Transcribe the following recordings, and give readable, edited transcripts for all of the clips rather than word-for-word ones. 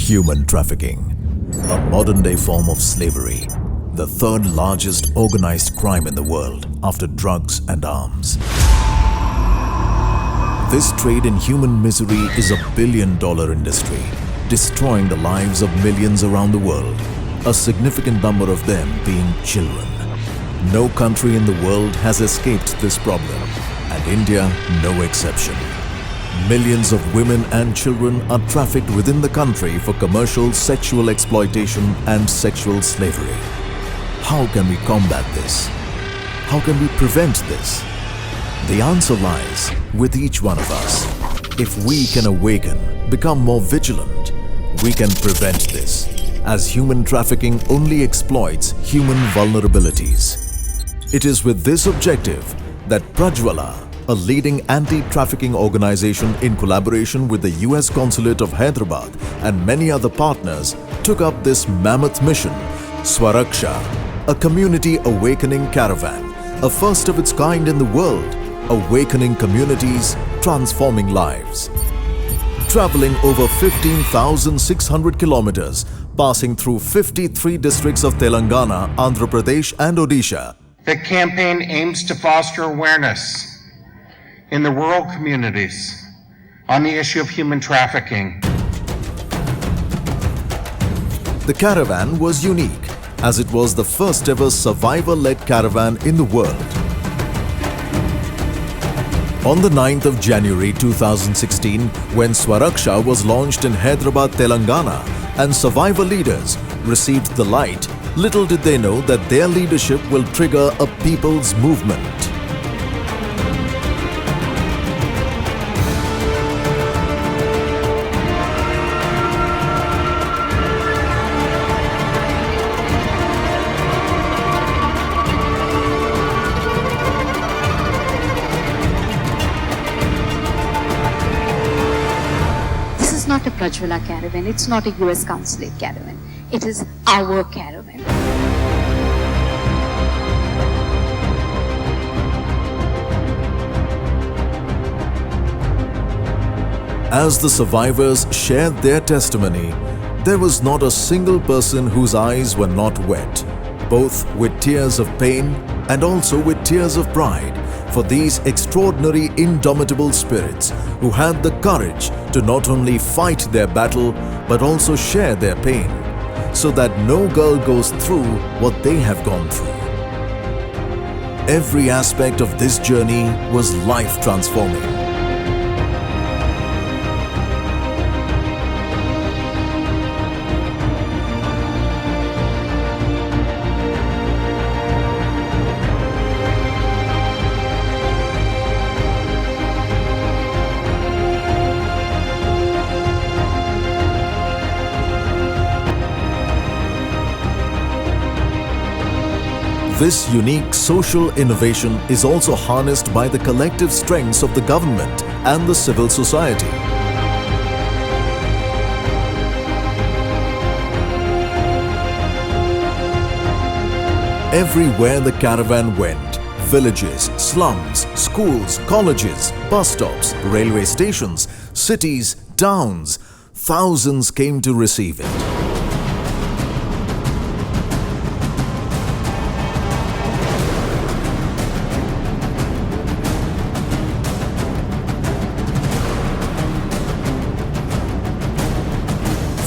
Human trafficking, a modern-day form of slavery, the third largest organized crime in the world after drugs and arms. This trade in human misery is a billion-dollar industry, destroying the lives of millions around the world, a significant number of them being children. No country in the world has escaped this problem, and India no exception. Millions of women and children are trafficked within the country for commercial sexual exploitation and sexual slavery. How can we combat this? How can we prevent this? The answer lies with each one of us. If we can awaken, become more vigilant, we can prevent this, as human trafficking only exploits human vulnerabilities. It is with this objective that Prajwala, a leading anti-trafficking organization in collaboration with the US Consulate of Hyderabad and many other partners, took up this mammoth mission, SWARAKSHA, a community awakening caravan, a first of its kind in the world, awakening communities, transforming lives. Traveling over 15,600 kilometers, passing through 53 districts of Telangana, Andhra Pradesh and Odisha. The campaign aims to foster awareness in the rural communities on the issue of human trafficking. The caravan was unique, as it was the first ever survivor-led caravan in the world. On the 9th of January 2016, when SWARAKSHA was launched in Hyderabad, Telangana, and survivor leaders received the light, little did they know that their leadership will trigger a people's movement. This is not a Prajwala caravan, it's not a US Consulate caravan, it is our caravan. As the survivors shared their testimony, there was not a single person whose eyes were not wet, both with tears of pain and also with tears of pride for these extraordinary indomitable spirits who had the courage to not only fight their battle but also share their pain, so that no girl goes through what they have gone through. Every aspect of this journey was life-transforming. This unique social innovation is also harnessed by the collective strengths of the government and the civil society. Everywhere the caravan went, villages, slums, schools, colleges, bus stops, railway stations, cities, towns, thousands came to receive it.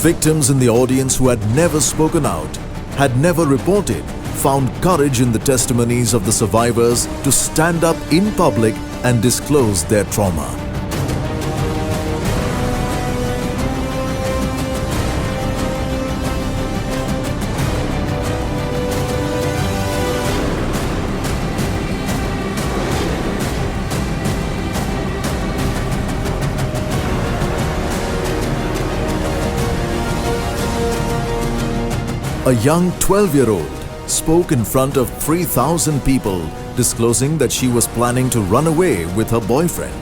Victims in the audience who had never spoken out, had never reported, found courage in the testimonies of the survivors to stand up in public and disclose their trauma. A young 12-year-old spoke in front of 3,000 people, disclosing that she was planning to run away with her boyfriend.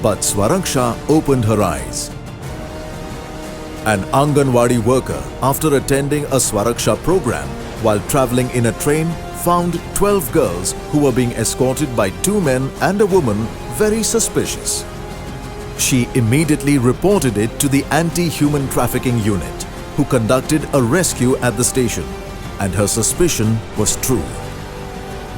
But SWARAKSHA opened her eyes. An Anganwadi worker, after attending a SWARAKSHA program while traveling in a train, found 12 girls who were being escorted by 2 men and a woman very suspicious. She immediately reported it to the anti-human trafficking unit. who conducted a rescue at the station, and her suspicion was true.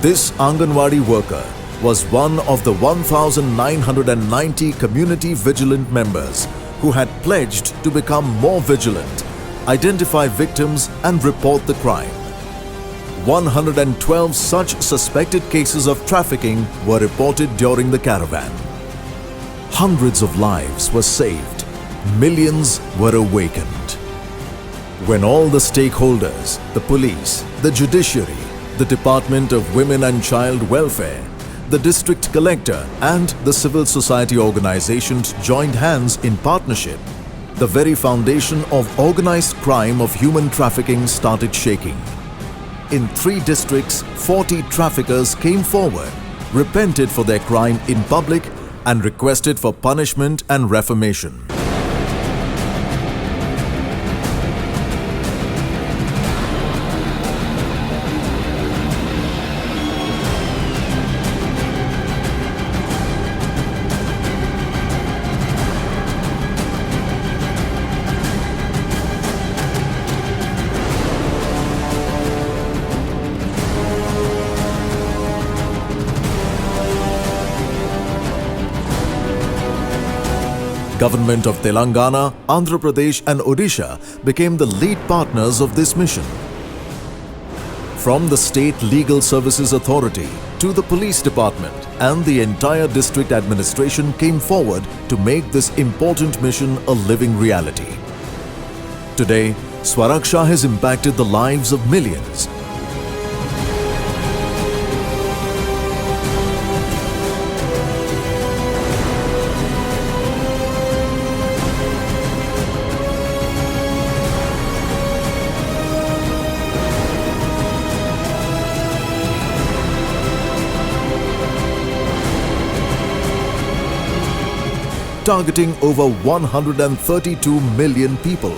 This Anganwadi worker was one of the 1,990 community vigilant members who had pledged to become more vigilant, identify victims and report the crime. 112 such suspected cases of trafficking were reported during the caravan. Hundreds of lives were saved, millions were awakened. When all the stakeholders, the police, the judiciary, the Department of Women and Child Welfare, the district collector and the civil society organizations joined hands in partnership, the very foundation of organized crime of human trafficking started shaking. In 3 districts, 40 traffickers came forward, repented for their crime in public and requested for punishment and reformation. Government of Telangana, Andhra Pradesh and Odisha became the lead partners of this mission. From the State Legal Services Authority to the Police Department and the entire district administration came forward to make this important mission a living reality. Today, SWARAKSHA has impacted the lives of millions. Targeting over 132 million people,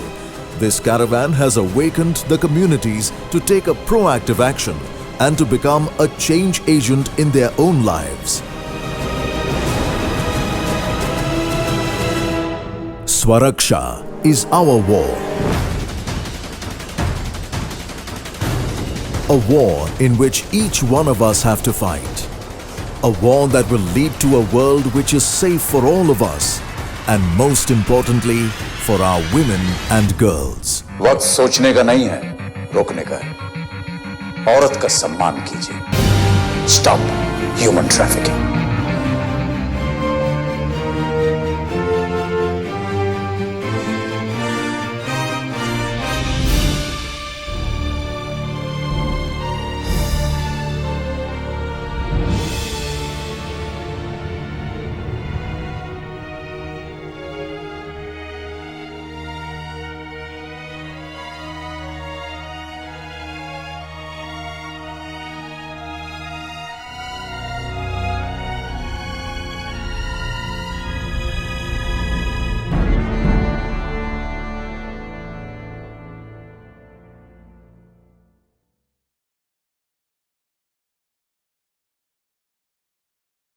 this caravan has awakened the communities to take a proactive action and to become a change agent in their own lives. SWARAKSHA is our war. A war in which each one of us have to fight. A war that will lead to a world which is safe for all of us and most importantly for our women and girls. वक्त सोचने का नहीं है, रोकने का है। औरत का सम्मान कीजिए। Stop human trafficking.